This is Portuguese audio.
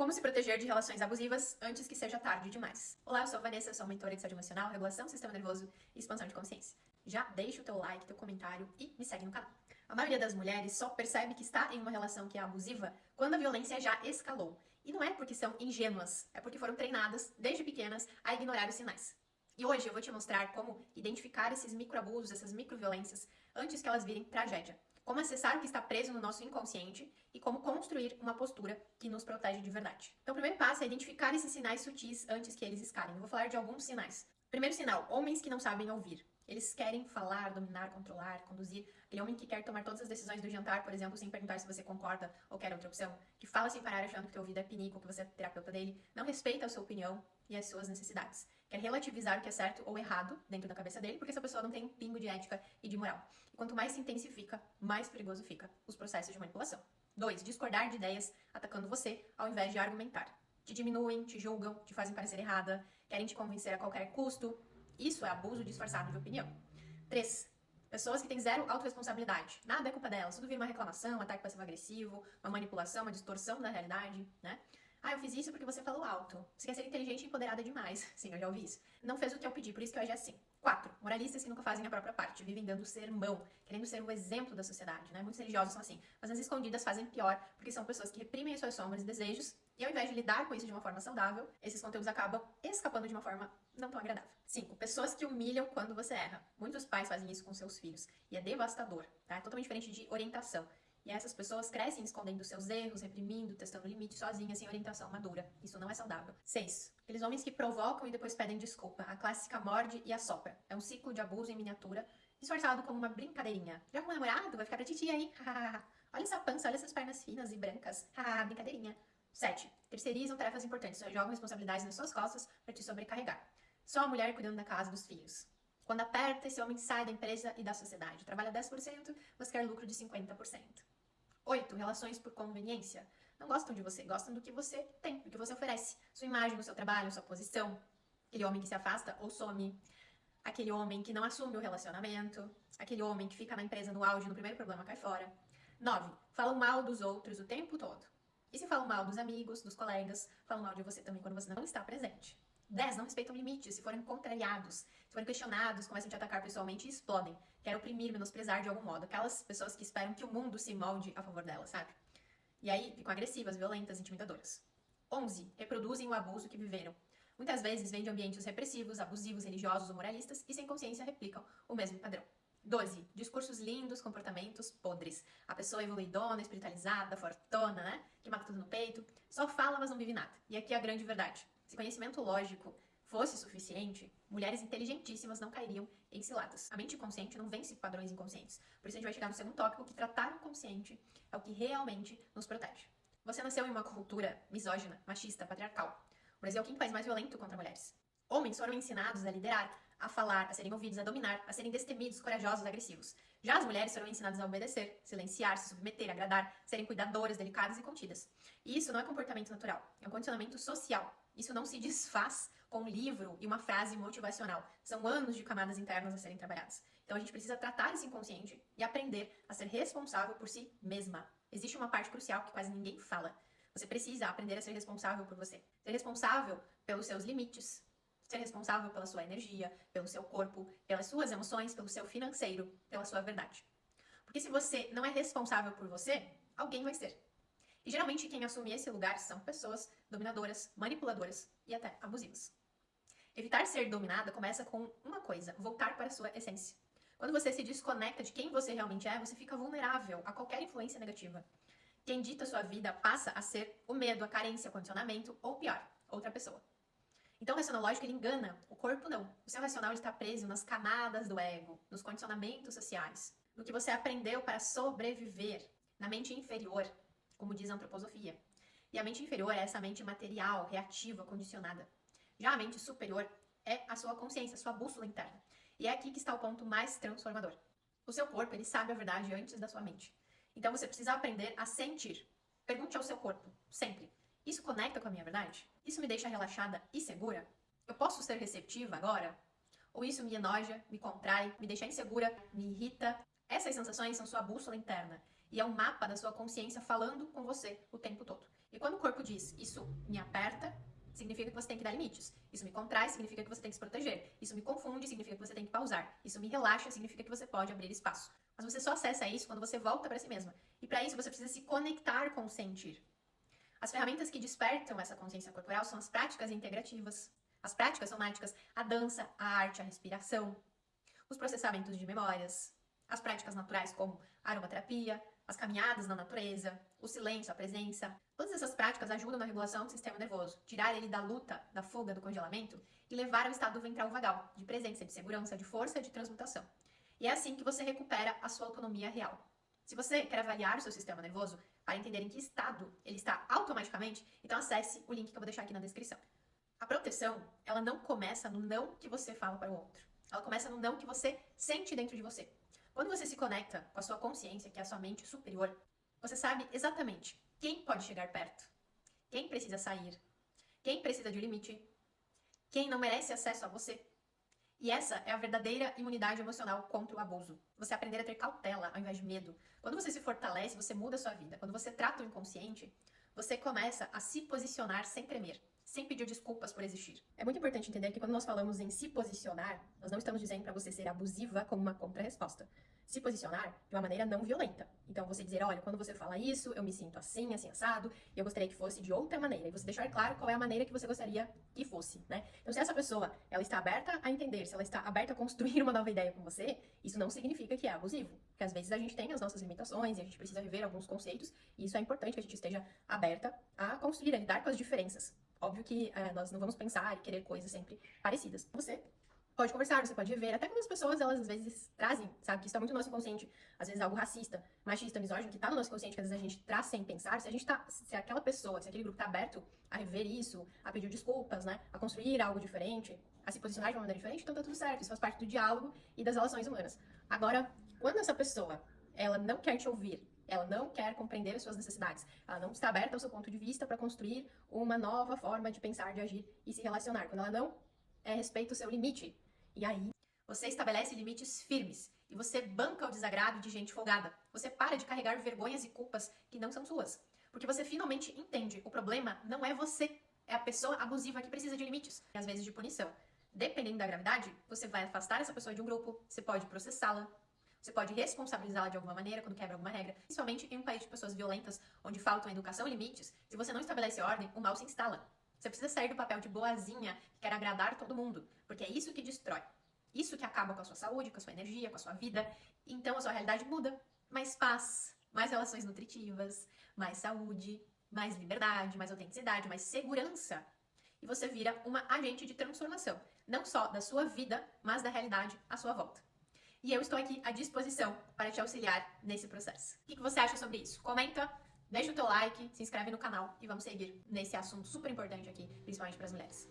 Como se proteger de relações abusivas antes que seja tarde demais. Olá, eu sou a Vanessa, sou mentora de saúde emocional, regulação do sistema nervoso e expansão de consciência. Já deixa o teu like, teu comentário e me segue no canal. A maioria das mulheres só percebe que está em uma relação que é abusiva quando a violência já escalou. E não é porque são ingênuas, é porque foram treinadas, desde pequenas, a ignorar os sinais. E hoje eu vou te mostrar como identificar esses microabusos, essas microviolências, antes que elas virem tragédia. Como acessar o que está preso no nosso inconsciente e como construir uma postura que nos protege de verdade. Então, o primeiro passo é identificar esses sinais sutis antes que eles escalem. Eu vou falar de alguns sinais. Primeiro sinal, homens que não sabem ouvir. Eles querem falar, dominar, controlar, conduzir. Aquele homem que quer tomar todas as decisões do jantar, por exemplo, sem perguntar se você concorda ou quer outra opção. Que fala sem parar achando que teu ouvido é pinico, que você é terapeuta dele. Não respeita a sua opinião e as suas necessidades. Quer relativizar o que é certo ou errado dentro da cabeça dele, porque essa pessoa não tem um pingo de ética e de moral. E quanto mais se intensifica, mais perigoso fica os processos de manipulação. 2. Discordar de ideias atacando você ao invés de argumentar. Te diminuem, te julgam, te fazem parecer errada, querem te convencer a qualquer custo. Isso é abuso disfarçado de opinião. 3. Pessoas que têm zero autorresponsabilidade. Nada é culpa delas. Tudo vira uma reclamação, um ataque passivo-agressivo, uma manipulação, uma distorção da realidade, né? Ah, eu fiz isso porque você falou alto. Você quer ser inteligente e empoderada demais. Sim, eu já ouvi isso. Não fez o que eu pedi, por isso que eu agi assim. 4. Moralistas que nunca fazem a própria parte. Vivem dando sermão, querendo ser o exemplo da sociedade, né? Muitos religiosos são assim. Mas nas escondidas fazem pior, porque são pessoas que reprimem as suas sombras e desejos. E ao invés de lidar com isso de uma forma saudável, esses conteúdos acabam escapando de uma forma não tão agradável. 5. Pessoas que humilham quando você erra. Muitos pais fazem isso com seus filhos. E é devastador, tá? É totalmente diferente de orientação. E essas pessoas crescem escondendo seus erros, reprimindo, testando limites sozinhas, sem orientação madura. Isso não é saudável. 6. Aqueles homens que provocam e depois pedem desculpa. A clássica morde e assopra. É um ciclo de abuso em miniatura, disfarçado como uma brincadeirinha. Já com o namorado, vai ficar pra titia, hein? Olha essa pança, olha essas pernas finas e brancas. Brincadeirinha. 7. Terceirizam tarefas importantes. Jogam responsabilidades nas suas costas para te sobrecarregar. Só a mulher cuidando da casa, dos filhos. Quando aperta, esse homem sai da empresa e da sociedade. Trabalha 10%, mas quer lucro de 50%. 8. Relações por conveniência. Não gostam de você, gostam do que você tem, do que você oferece. Sua imagem, o seu trabalho, sua posição. Aquele homem que se afasta ou some. Aquele homem que não assume o relacionamento. Aquele homem que fica na empresa no auge, no primeiro problema cai fora. 9. Falam mal dos outros o tempo todo. E se falam mal dos amigos, dos colegas, falam mal de você também quando você não está presente. 10. Não respeitam limites, se forem contrariados, se forem questionados, começam a te atacar pessoalmente e explodem. Querem oprimir, menosprezar de algum modo. Aquelas pessoas que esperam que o mundo se molde a favor delas, sabe? E aí ficam agressivas, violentas, intimidadoras. 11. Reproduzem o abuso que viveram. Muitas vezes vêm de ambientes repressivos, abusivos, religiosos ou moralistas e sem consciência replicam o mesmo padrão. 12. Discursos lindos, comportamentos podres. A pessoa evoluidona, espiritualizada, fortona, né? Que mata tudo no peito. Só fala, mas não vive nada. E aqui é a grande verdade. Se conhecimento lógico fosse suficiente, mulheres inteligentíssimas não cairiam em ciladas. A mente consciente não vence padrões inconscientes. Por isso a gente vai chegar no segundo tópico, que tratar o consciente é o que realmente nos protege. Você nasceu em uma cultura misógina, machista, patriarcal. O Brasil é o quinto país mais violento contra mulheres. Homens foram ensinados a liderar, a falar, a serem ouvidos, a dominar, a serem destemidos, corajosos, agressivos. Já as mulheres foram ensinadas a obedecer, silenciar, se submeter, agradar, serem cuidadoras, delicadas e contidas. E isso não é comportamento natural, é um condicionamento social. Isso não se desfaz com um livro e uma frase motivacional. São anos de camadas internas a serem trabalhadas. Então a gente precisa tratar esse inconsciente e aprender a ser responsável por si mesma. Existe uma parte crucial que quase ninguém fala. Você precisa aprender a ser responsável por você. Ser responsável pelos seus limites. Ser responsável pela sua energia, pelo seu corpo, pelas suas emoções, pelo seu financeiro, pela sua verdade. Porque se você não é responsável por você, alguém vai ser. E geralmente quem assume esse lugar são pessoas dominadoras, manipuladoras e até abusivas. Evitar ser dominada começa com uma coisa: voltar para a sua essência. Quando você se desconecta de quem você realmente é, você fica vulnerável a qualquer influência negativa. Quem dita sua vida passa a ser o medo, a carência, o condicionamento ou pior, outra pessoa. Então o racionológico ele engana, o corpo não. O seu racional está preso nas camadas do ego, nos condicionamentos sociais, no que você aprendeu para sobreviver, na mente inferior, como diz a antroposofia. E a mente inferior é essa mente material, reativa, condicionada. Já a mente superior é a sua consciência, a sua bússola interna. E é aqui que está o ponto mais transformador. O seu corpo, ele sabe a verdade antes da sua mente. Então você precisa aprender a sentir. Pergunte ao seu corpo, sempre. Isso conecta com a minha verdade? Isso me deixa relaxada e segura? Eu posso ser receptiva agora? Ou isso me enoja, me contrai, me deixa insegura, me irrita? Essas sensações são sua bússola interna. E é um mapa da sua consciência falando com você o tempo todo. E quando o corpo diz, isso me aperta, significa que você tem que dar limites. Isso me contrai, significa que você tem que se proteger. Isso me confunde, significa que você tem que pausar. Isso me relaxa, significa que você pode abrir espaço. Mas você só acessa isso quando você volta para si mesma. E para isso você precisa se conectar com o sentir. As ferramentas que despertam essa consciência corporal são as práticas integrativas. As práticas somáticas, a dança, a arte, a respiração, os processamentos de memórias, as práticas naturais como a aromaterapia, as caminhadas na natureza, o silêncio, a presença. Todas essas práticas ajudam na regulação do sistema nervoso, tirar ele da luta, da fuga, do congelamento e levar ao estado ventral vagal, de presença, de segurança, de força, de transmutação. E é assim que você recupera a sua autonomia real. Se você quer avaliar o seu sistema nervoso para entender em que estado ele está automaticamente, então acesse o link que eu vou deixar aqui na descrição. A proteção, ela não começa no não que você fala para o outro. Ela começa no não que você sente dentro de você. Quando você se conecta com a sua consciência, que é a sua mente superior, você sabe exatamente quem pode chegar perto, quem precisa sair, quem precisa de limite, quem não merece acesso a você. E essa é a verdadeira imunidade emocional contra o abuso. Você aprender a ter cautela ao invés de medo. Quando você se fortalece, você muda a sua vida. Quando você trata o inconsciente, você começa a se posicionar sem tremer, sem pedir desculpas por existir. É muito importante entender que quando nós falamos em se posicionar, nós não estamos dizendo para você ser abusiva como uma contra-resposta. Se posicionar de uma maneira não violenta. Então você dizer, olha, quando você fala isso, eu me sinto assim, assim, assado, e eu gostaria que fosse de outra maneira. E você deixar claro qual é a maneira que você gostaria que fosse, né? Então se essa pessoa, ela está aberta a entender, se ela está aberta a construir uma nova ideia com você, isso não significa que é abusivo. Porque às vezes a gente tem as nossas limitações e a gente precisa rever alguns conceitos, e isso é importante que a gente esteja aberta a construir, a lidar com as diferenças. Óbvio que nós não vamos pensar e querer coisas sempre parecidas. Você pode conversar, você pode rever. Até quando as pessoas, elas às vezes trazem, sabe, que isso tá muito no nosso inconsciente. Às vezes algo racista, machista, misógino, que tá no nosso inconsciente, que às vezes a gente traz sem pensar. Se aquela pessoa, se aquele grupo tá aberto a rever isso, a pedir desculpas, né, a construir algo diferente, a se posicionar de uma maneira diferente, então tá tudo certo. Isso faz parte do diálogo e das relações humanas. Agora, quando essa pessoa, ela não quer te ouvir, ela não quer compreender as suas necessidades, ela não está aberta ao seu ponto de vista para construir uma nova forma de pensar, de agir e se relacionar. Quando ela não respeita o seu limite, e aí você estabelece limites firmes e você banca o desagrado de gente folgada. Você para de carregar vergonhas e culpas que não são suas. Porque você finalmente entende, o problema não é você, é a pessoa abusiva que precisa de limites e às vezes de punição. Dependendo da gravidade, você vai afastar essa pessoa de um grupo, você pode processá-la, você pode responsabilizá-la de alguma maneira quando quebra alguma regra. Principalmente em um país de pessoas violentas, onde faltam educação e limites, se você não estabelece ordem, o mal se instala. Você precisa sair do papel de boazinha que quer agradar todo mundo, porque é isso que destrói. Isso que acaba com a sua saúde, com a sua energia, com a sua vida. Então a sua realidade muda. Mais paz, mais relações nutritivas, mais saúde, mais liberdade, mais autenticidade, mais segurança. E você vira uma agente de transformação. Não só da sua vida, mas da realidade à sua volta. E eu estou aqui à disposição para te auxiliar nesse processo. O que você acha sobre isso? Comenta, deixa o teu like, se inscreve no canal e vamos seguir nesse assunto super importante aqui, principalmente para as mulheres.